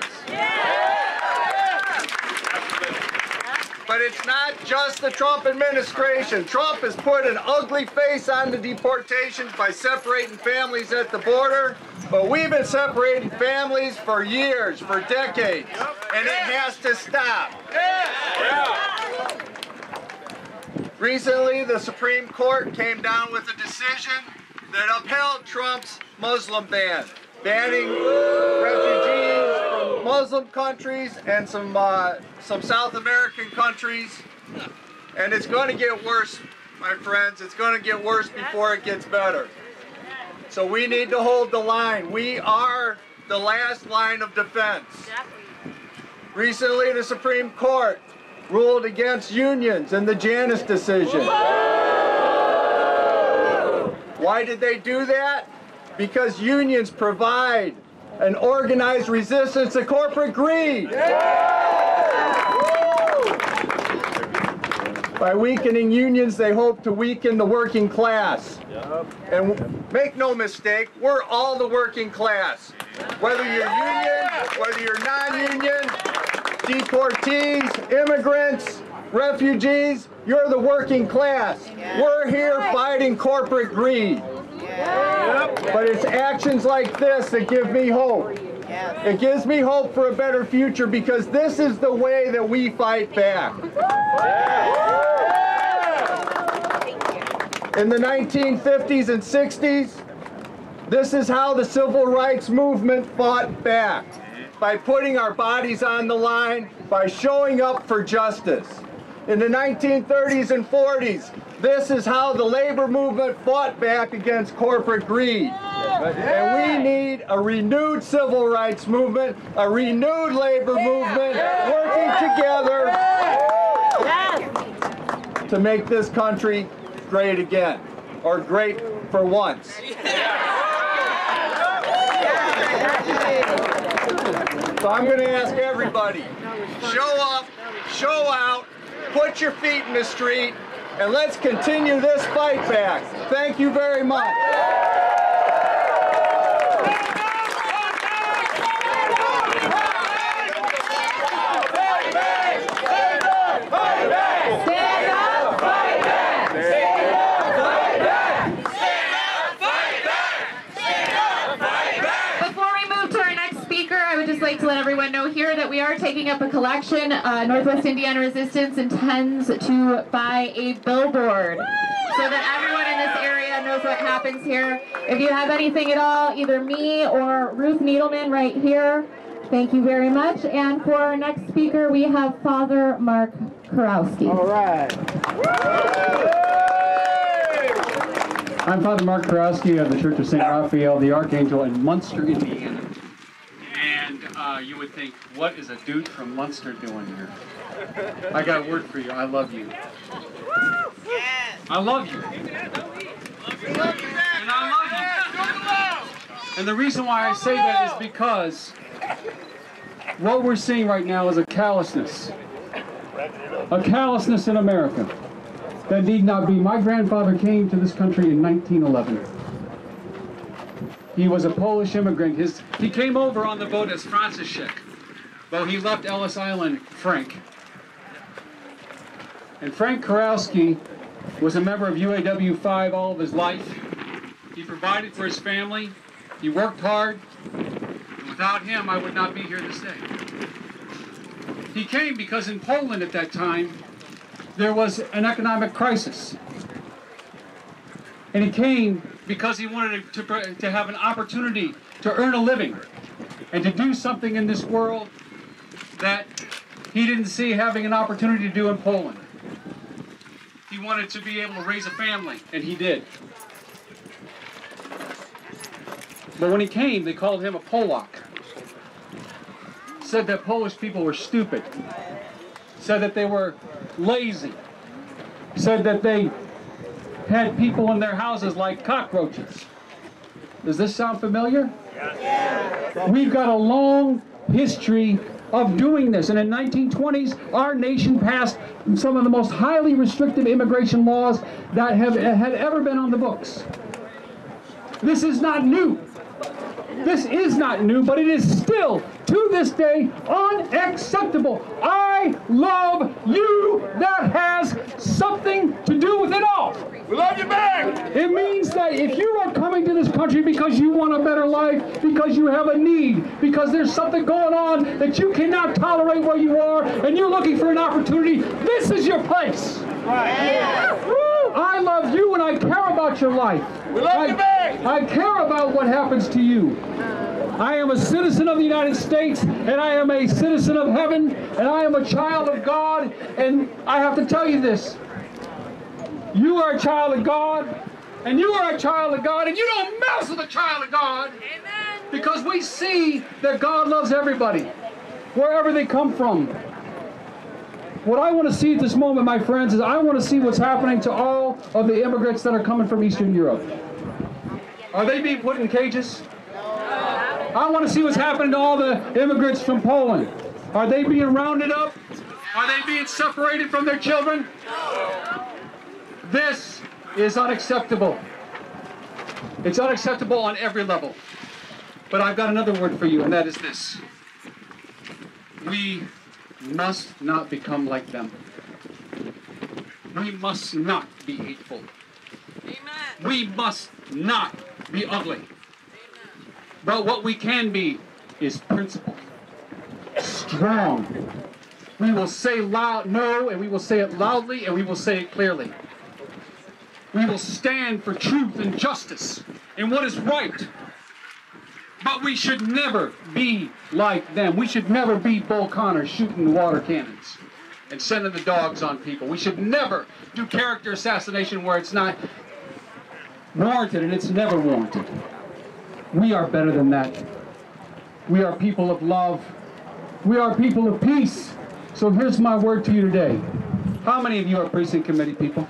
But it's not just the Trump administration. Trump has put an ugly face on the deportations by separating families at the border. But we've been separating families for years, for decades. And it has to stop. Recently, the Supreme Court came down with a decision that upheld Trump's Muslim ban, banning refugees from Muslim countries and some South American countries. And it's going to get worse, my friends. It's going to get worse before it gets better. So we need to hold the line. We are the last line of defense. Recently, the Supreme Court ruled against unions in the Janus decision. Why did they do that? Because unions provide an organized resistance to corporate greed. By weakening unions, they hope to weaken the working class. And make no mistake, we're all the working class. Whether you're union, whether you're non-union, deportees, immigrants, refugees, you're the working class. We're here fighting corporate greed. But it's actions like this that give me hope. It gives me hope for a better future, because this is the way that we fight back. In the 1950s and 60s, this is how the civil rights movement fought back. By putting our bodies on the line, by showing up for justice. In the 1930s and 40s, this is how the labor movement fought back against corporate greed. And we need a renewed civil rights movement, a renewed labor movement, working together to make this country great again, or great for once. So I'm going to ask everybody, show up, show out, put your feet in the street, and let's continue this fight back. Thank you very much. To let everyone know here that we are taking up a collection. Northwest Indiana Resistance intends to buy a billboard so that everyone in this area knows what happens here. If you have anything at all, either me or Ruth Needleman right here, thank you very much. And for our next speaker, we have Father Mark Kurowski. All right. I'm Father Mark Kurowski of the Church of St. Raphael the Archangel in Munster, Indiana. And you would think, what is a dude from Munster doing here? I got a word for you. I love you. I love you. And I love you. And the reason why I say that is because what we're seeing right now is a callousness. A callousness in America that need not be. My grandfather came to this country in 1911. He was a Polish immigrant. He came over on the boat as Franciszek, though he left Ellis Island Frank. And Frank Kurowski was a member of UAW 5 all of his life. He provided for his family. He worked hard. And without him, I would not be here this day. He came because in Poland at that time, there was an economic crisis. And he came because he wanted to have an opportunity to earn a living and to do something in this world that he didn't see having an opportunity to do in Poland. He wanted to be able to raise a family, and he did. But when he came, they called him a Polak. Said that Polish people were stupid. Said that they were lazy. Said that they had people in their houses like cockroaches. Does this sound familiar? Yes. We've got a long history of doing this, and in 1920s our nation passed some of the most highly restrictive immigration laws that had ever been on the books. This is not new. This is not new, but it is still, to this day, unacceptable. I love you. That has something to do with it all. We love you back. It means that if you are coming to this country because you want a better life, because you have a need, because there's something going on that you cannot tolerate where you are, and you're looking for an opportunity, this is your place. Right. Yeah. Woo! I love you and I care about your life. We love you back. I care about what happens to you. I am a citizen of the United States, and I am a citizen of heaven, and I am a child of God, and I have to tell you this. You are a child of God, and you are a child of God, and you don't mess with a child of God. Amen. Because we see that God loves everybody, wherever they come from. What I want to see at this moment, my friends, is I want to see what's happening to all of the immigrants that are coming from Eastern Europe. Are they being put in cages? I want to see what's happening to all the immigrants from Poland. Are they being rounded up? Are they being separated from their children? This is unacceptable. It's unacceptable on every level. But I've got another word for you, and that is this. We must not become like them. We must not be hateful. Amen. We must not be ugly. But what we can be is principled, strong. We will say loud no, and we will say it loudly, and we will say it clearly. We will stand for truth and justice and what is right. But we should never be like them. We should never be Bull Connor shooting water cannons and sending the dogs on people. We should never do character assassination where it's not warranted, and it's never warranted. We are better than that. We are people of love. We are people of peace. So here's my word to you today. How many of you are precinct committee people?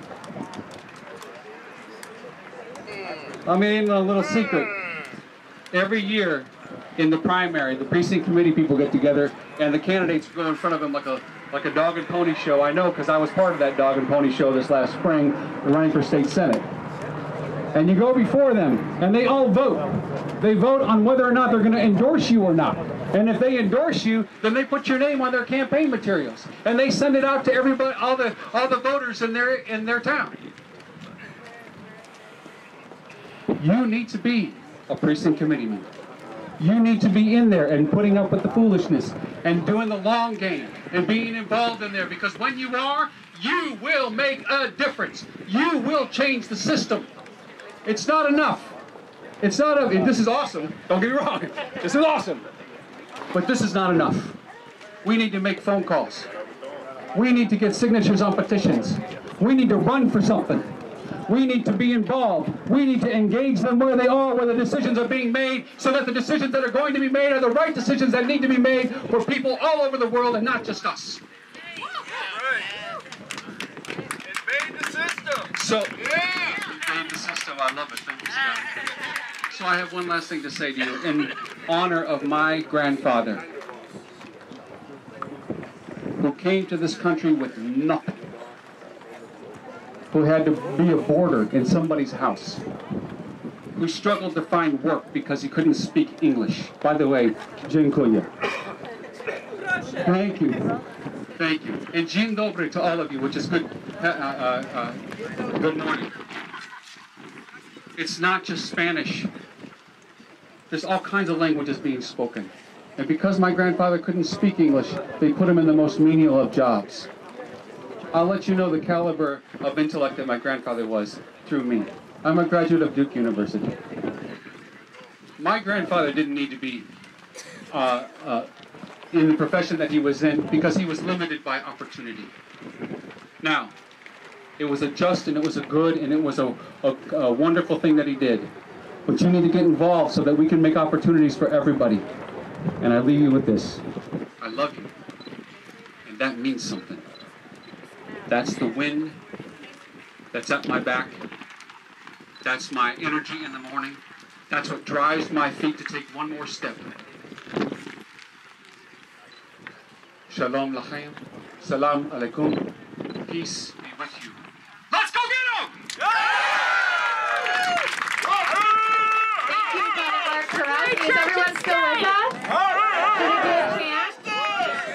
I mean, a little secret. Every year in the primary, the precinct committee people get together, and the candidates go in front of them like a dog and pony show. I know, because I was part of that dog and pony show this last spring, running for state senate. And you go before them, and they all vote. They vote on whether or not they're going to endorse you or not. And if they endorse you, then they put your name on their campaign materials, and they send it out to everybody, all the voters in their town. You need to be a precinct committeeman. You need to be in there and putting up with the foolishness and doing the long game and being involved in there, because when you are, you will make a difference. You will change the system. It's not enough. It's not enough. This is awesome. Don't get me wrong. This is awesome. But this is not enough. We need to make phone calls. We need to get signatures on petitions. We need to run for something. We need to be involved. We need to engage them where they are, where the decisions are being made, so that the decisions that are going to be made are the right decisions that need to be made for people all over the world and not just us. Invade the system. So, invade the system. I love it. Thank you, Scott. So I have one last thing to say to you in honor of my grandfather, who came to this country with nothing, who had to be a boarder in somebody's house, who struggled to find work because he couldn't speak English. By the way, dziękuję. Thank you. Thank you. And dzień dobry to all of you, which is good, good morning. It's not just Spanish. There's all kinds of languages being spoken. And because my grandfather couldn't speak English, they put him in the most menial of jobs. I'll let you know the caliber of intellect that my grandfather was through me. I'm a graduate of Duke University. My grandfather didn't need to be in the profession that he was in because he was limited by opportunity. Now, it was a just and it was a good and it was a wonderful thing that he did. But you need to get involved so that we can make opportunities for everybody. And I leave you with this. I love you. And that means something. That's the wind that's at my back. That's my energy in the morning. That's what drives my feet to take one more step. Shalom lachem. Salam alaikum. Peace be with you. Let's go get them! Thank you, Brother Karasi. Is everyone still with us? Can we do a chant?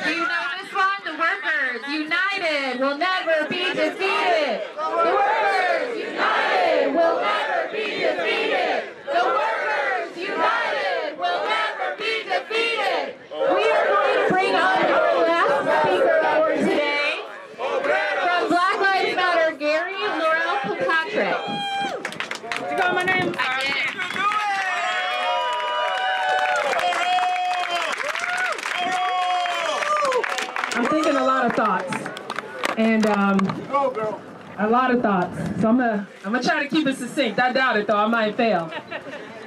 Do you know this one? The workers united will never be defeated. The workers united will never be defeated. The workers united will never be defeated. We are going to bring up our last speaker for today. From Black Lives Matter, Gary Laurel Kilpatrick. You got my name? I'm thinking a lot of thoughts, and a lot of thoughts. So I'm gonna try to keep it succinct. I doubt it though. I might fail.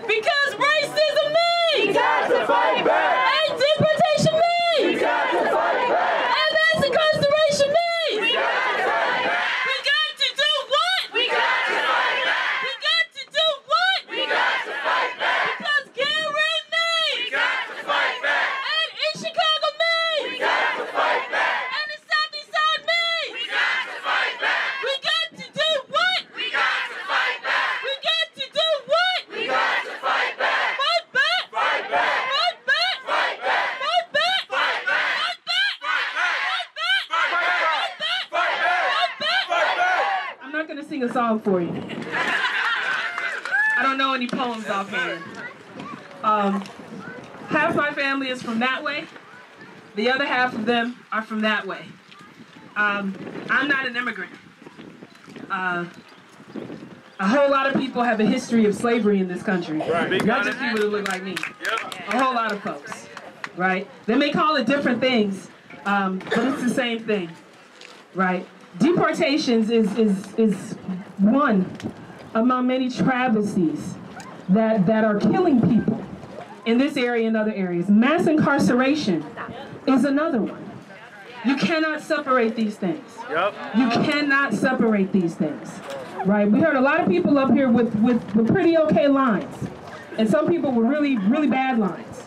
Because racism means we got to fight back. And deportation means we got to fight back. And mass incarceration means we got to fight back. We got to do what? We got to fight back. We got to do what? We got to fight back. Because Gary means we got to fight back. And in Chicago means we got to fight back. And the Southeast Side means we got to fight back. We got to do what? We got to fight back. We got to do what? We got to fight back. Fight back. Fight back. Fight back. Fight back. Fight back. Fight back. Fight back. Fight back. Fight back. Fight back. Fight back. I'm not gonna sing a song for you. I don't know any poems offhand. Half my family is from that way. The other half of them are from that way. I'm not an immigrant. A whole lot of people have a history of slavery in this country. Right. Not just people that look like me. Yep. A whole lot of folks, right? They may call it different things, but it's the same thing, right? Deportations is one among many travesties that are killing people in this area and other areas. Mass incarceration is another one. You cannot separate these things. Yep. You cannot separate these things. Right? We heard a lot of people up here with pretty okay lines. And some people with really, really bad lines.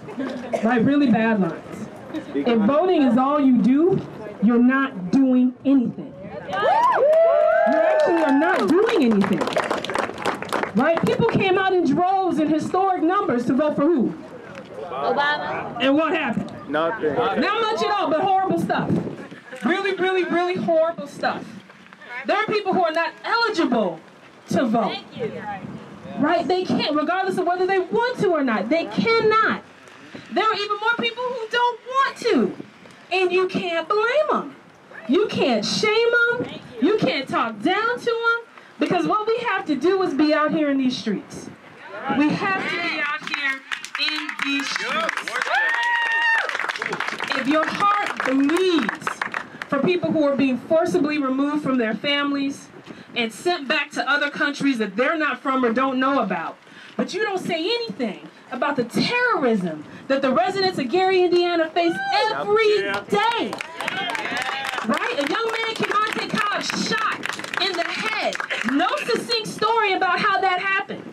Right? Really bad lines. If voting is all you do, you're not doing anything. You actually are not doing anything. Right? People came out in droves in historic numbers to vote for who? Obama. And what happened? Nothing. Not much at all, but horrible stuff. Really, really, really horrible stuff. There are people who are not eligible to vote. Right? They can't, regardless of whether they want to or not. They cannot. There are even more people who don't want to. And you can't blame them. You can't shame them. You can't talk down to them. Because what we have to do is be out here in these streets. We have to be out here in these streets. If your heart bleeds for people who are being forcibly removed from their families and sent back to other countries that they're not from or don't know about, but you don't say anything about the terrorism that the residents of Gary, Indiana face every day. Right? A young man, Kimante Cobb, shot in the head. No succinct story about how that happened.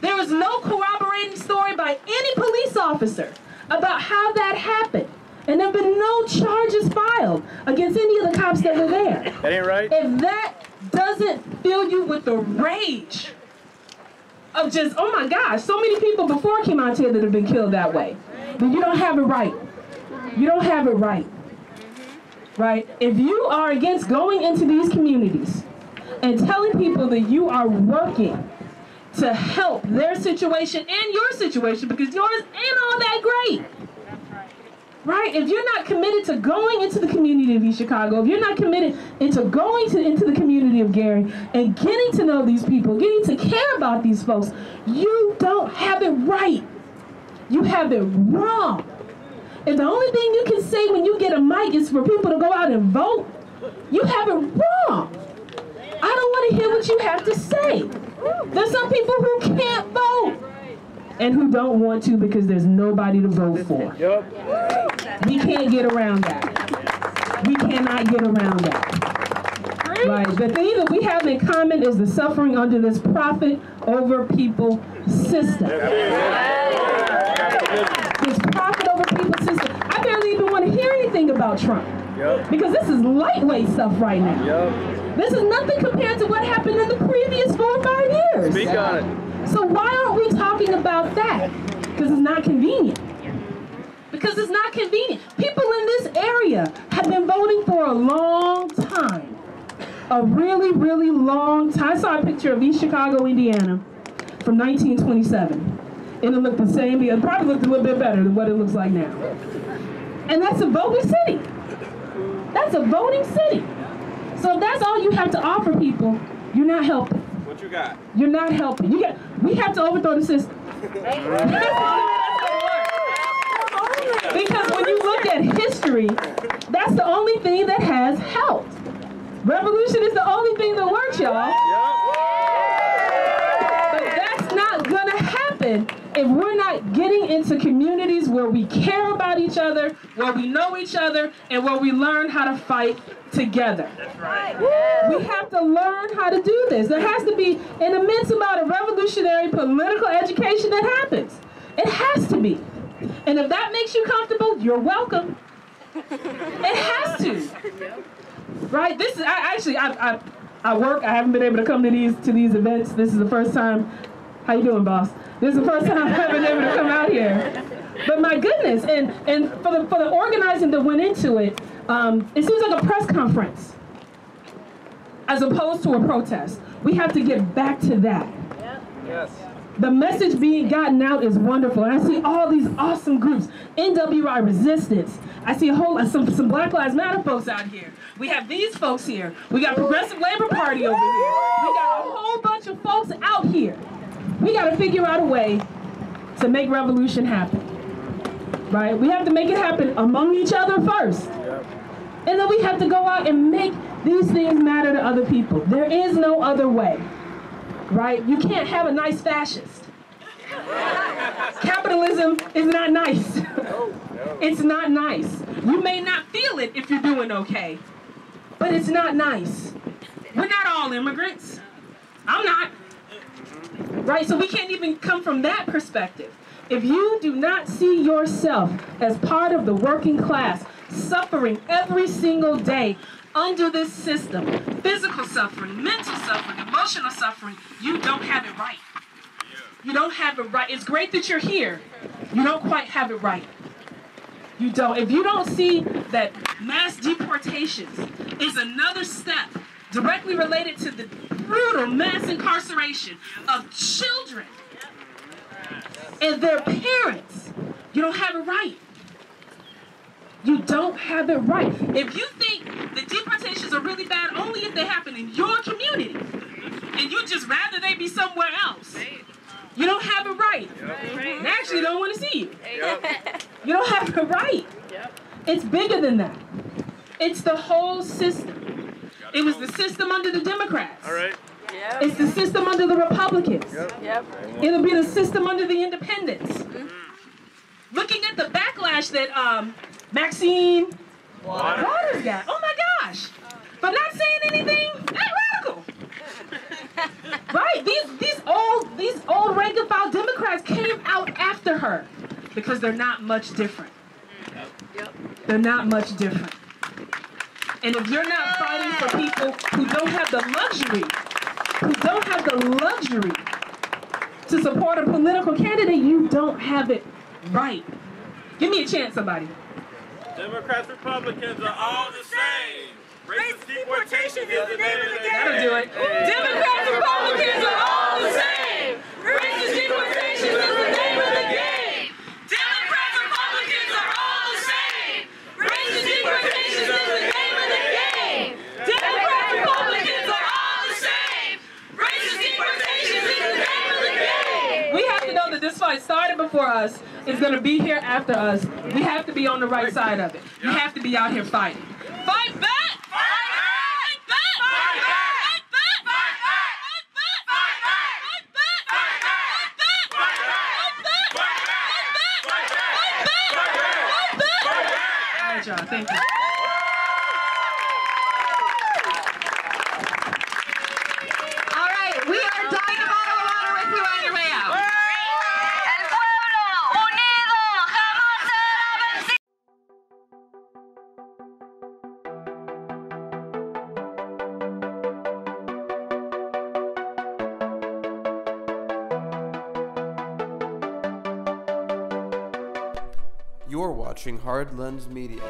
There was no corroborating story by any police officer about how that happened. And there have been no charges filed against any of the cops that were there. That ain't right. If that doesn't fill you with the rage of just, oh my gosh, so many people before came out here that have been killed that way, then you don't have it right. You don't have it right. Right? If you are against going into these communities and telling people that you are working to help their situation and your situation, because yours ain't all that great. Right? If you're not committed to going into the community of East Chicago, if you're not committed into going into the community of Gary and getting to know these people, getting to care about these folks, you don't have it right. You have it wrong. And the only thing you can say when you get a mic is for people to go out and vote, you have it wrong. I don't want to hear what you have to say. There's some people who can't vote and who don't want to because there's nobody to vote for. We can't get around that. We cannot get around that. Right. The thing that we have in common is the suffering under this profit over people system. This profit over people system. I barely even want to hear anything about Trump. Because this is lightweight stuff right now. This is nothing compared to what happened in the previous 4 or 5 years. Speak on it. So why aren't we talking about that? Because it's not convenient. Because it's not convenient. People in this area have been voting for a long time. A really, really long time. I saw a picture of East Chicago, Indiana from 1927. And it looked the same. It probably looked a little bit better than what it looks like now. And that's a voting city. That's a voting city. So if that's all you have to offer people, you're not helping. What you got? You're not helping. We have to overthrow the system. Because when you look at history, that's the only thing that has helped. Revolution is the only thing that works, y'all. But that's not gonna happen if we're not getting into communities where we care about each other, where we know each other, and where we learn how to fight together. That's right. We have to learn how to do this. There has to be an immense amount of revolutionary political education that happens. It has to be. And if that makes you comfortable, you're welcome. It has to. Right? This is I work. I haven't been able to come to these events. This is the first time. How you doing, boss? This is the first time I've been able to come out here. But my goodness, and for the organizing that went into it, it seems like a press conference as opposed to a protest. We have to get back to that. Yes. The message being gotten out is wonderful. And I see all these awesome groups. NWI Resistance. I see some Black Lives Matter folks out here. We have these folks here. We got Progressive Labor Party over here. We got a whole bunch of folks out here. We got to figure out a way to make revolution happen. Right? We have to make it happen among each other first. And then we have to go out and make these things matter to other people. There is no other way. Right? You can't have a nice fascist. Capitalism is not nice. It's not nice. You may not feel it if you're doing okay, but it's not nice. We're not all immigrants. I'm not. Right? So we can't even come from that perspective. If you do not see yourself as part of the working class, suffering every single day under this system, physical suffering, mental suffering, emotional suffering, you don't have it right. You don't have it right. It's great that you're here. You don't quite have it right. You don't. If you don't see that mass deportations is another step directly related to the brutal mass incarceration of children and their parents, you don't have it right. You don't have it right. If you think the deportations are really bad only if they happen in your community, and you just rather they be somewhere else, you don't have it right. They actually don't want to see you. You don't have it right. It's bigger than that. It's the whole system. It was the system under the Democrats. It's the system under the Republicans. It'll be the system under the Independents. Looking at the backlash that Maxine Waters got. Oh my gosh! For not saying anything that radical. Right? These old rank and file Democrats came out after her because they're not much different. They're not much different. And if you're not fighting for people who don't have the luxury to support a political candidate, you don't have it right. Give me a chance, somebody. Democrats, Republicans are all the same. Racist deportation is the name of the game. That'll do it. Democrats, Republicans are all the same. Racist deportation is the name of the game. Democrats, Republicans are all the same. Racist deportation is the name of the game. Democrats, Republicans are all the same. Racist deportation is the name of the game. We have to know that this fight started before us. It's going to be here after us. We have to be on the right side of it. We have to be out here fighting. Fight back! Thank you. You're watching Hard Lens Media.